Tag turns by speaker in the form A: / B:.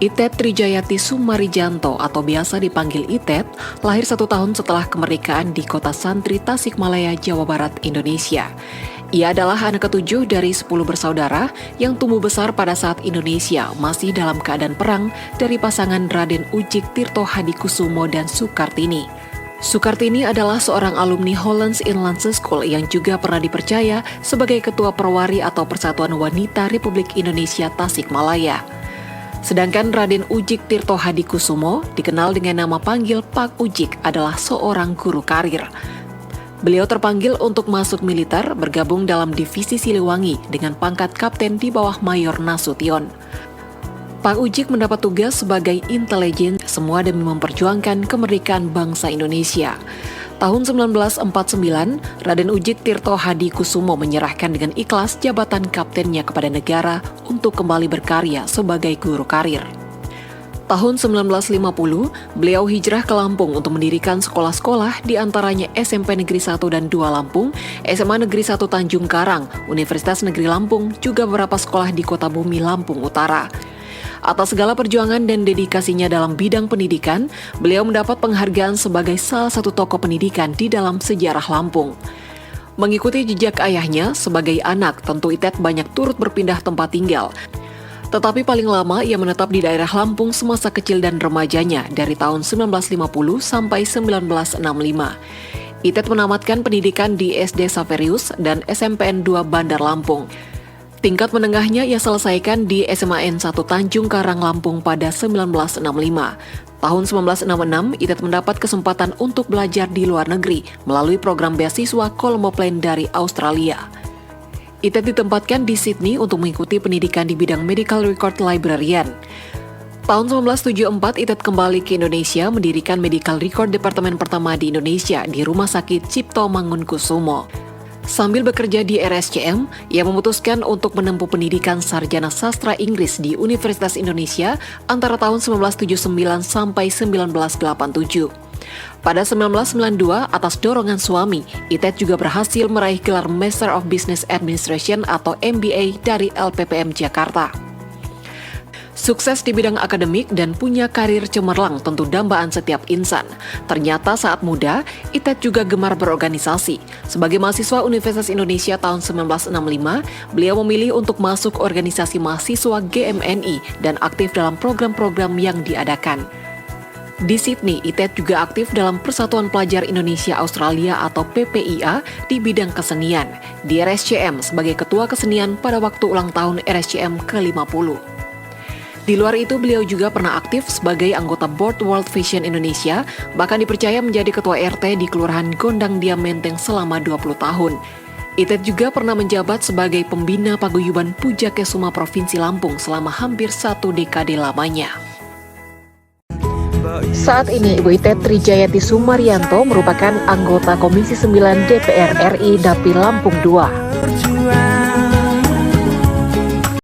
A: Itet Trijayati Sumarijanto atau biasa dipanggil Itet, lahir 1 tahun setelah kemerdekaan di kota Santri, Tasikmalaya, Jawa Barat, Indonesia. Ia adalah anak ketujuh dari 10 bersaudara yang tumbuh besar pada saat Indonesia masih dalam keadaan perang dari pasangan Raden Ujik Tirto Hadikusumo dan Sukartini. Sukartini adalah seorang alumni Hollands Inland School yang juga pernah dipercaya sebagai Ketua Perwari atau Persatuan Wanita Republik Indonesia Tasikmalaya. Sedangkan Raden Ujik Tirto Hadikusumo, dikenal dengan nama panggil Pak Ujik, adalah seorang guru karir. Beliau terpanggil untuk masuk militer, bergabung dalam Divisi Siliwangi dengan pangkat kapten di bawah Mayor Nasution. Pak Ujik mendapat tugas sebagai intelijen, semua demi memperjuangkan kemerdekaan bangsa Indonesia. Tahun 1949, Raden Ujik Tirto Hadikusumo menyerahkan dengan ikhlas jabatan kaptennya kepada negara untuk kembali berkarya sebagai guru karir. Tahun 1950, beliau hijrah ke Lampung untuk mendirikan sekolah-sekolah di antaranya SMP Negeri 1 dan 2 Lampung, SMA Negeri 1 Tanjung Karang, Universitas Negeri Lampung, juga beberapa sekolah di Kota Bumi, Lampung Utara. Atas segala perjuangan dan dedikasinya dalam bidang pendidikan, beliau mendapat penghargaan sebagai salah satu tokoh pendidikan di dalam sejarah Lampung. Mengikuti jejak ayahnya, sebagai anak tentu Itet banyak turut berpindah tempat tinggal. Tetapi paling lama ia menetap di daerah Lampung semasa kecil dan remajanya dari tahun 1950 sampai 1965. Itet menamatkan pendidikan di SD Saverius dan SMPN 2 Bandar Lampung. Tingkat menengahnya ia selesaikan di SMAN 1 Tanjung Karang, Lampung pada 1965. Tahun 1966, Itet mendapat kesempatan untuk belajar di luar negeri melalui program beasiswa Colombo Plan dari Australia. Itet ditempatkan di Sydney untuk mengikuti pendidikan di bidang Medical Record Librarian. Tahun 1974, Itet kembali ke Indonesia mendirikan Medical Record Departemen pertama di Indonesia di Rumah Sakit Cipto Mangunkusumo. Sambil bekerja di RSCM, ia memutuskan untuk menempuh pendidikan sarjana sastra Inggris di Universitas Indonesia antara tahun 1979 sampai 1987. Pada 1992, atas dorongan suami, Itet juga berhasil meraih gelar Master of Business Administration atau MBA dari LPPM Jakarta. Sukses di bidang akademik dan punya karir cemerlang tentu dambaan setiap insan. Ternyata saat muda, Itet juga gemar berorganisasi. Sebagai mahasiswa Universitas Indonesia tahun 1965, beliau memilih untuk masuk organisasi mahasiswa GMNI dan aktif dalam program-program yang diadakan. Di Sydney, Itet juga aktif dalam Persatuan Pelajar Indonesia Australia atau PPIA di bidang kesenian. Di RSCM sebagai Ketua Kesenian pada waktu ulang tahun RSCM ke-50. Di luar itu, beliau juga pernah aktif sebagai anggota Board World Vision Indonesia, bahkan dipercaya menjadi Ketua RT di Kelurahan Gondang Dia Menteng selama 20 tahun. Itet juga pernah menjabat sebagai Pembina Paguyuban Puja Kesuma Provinsi Lampung selama hampir 1 dekade lamanya. Saat ini, Ibu Itet Trijayati Sumarijanto merupakan anggota Komisi 9 DPR RI Dapil Lampung II.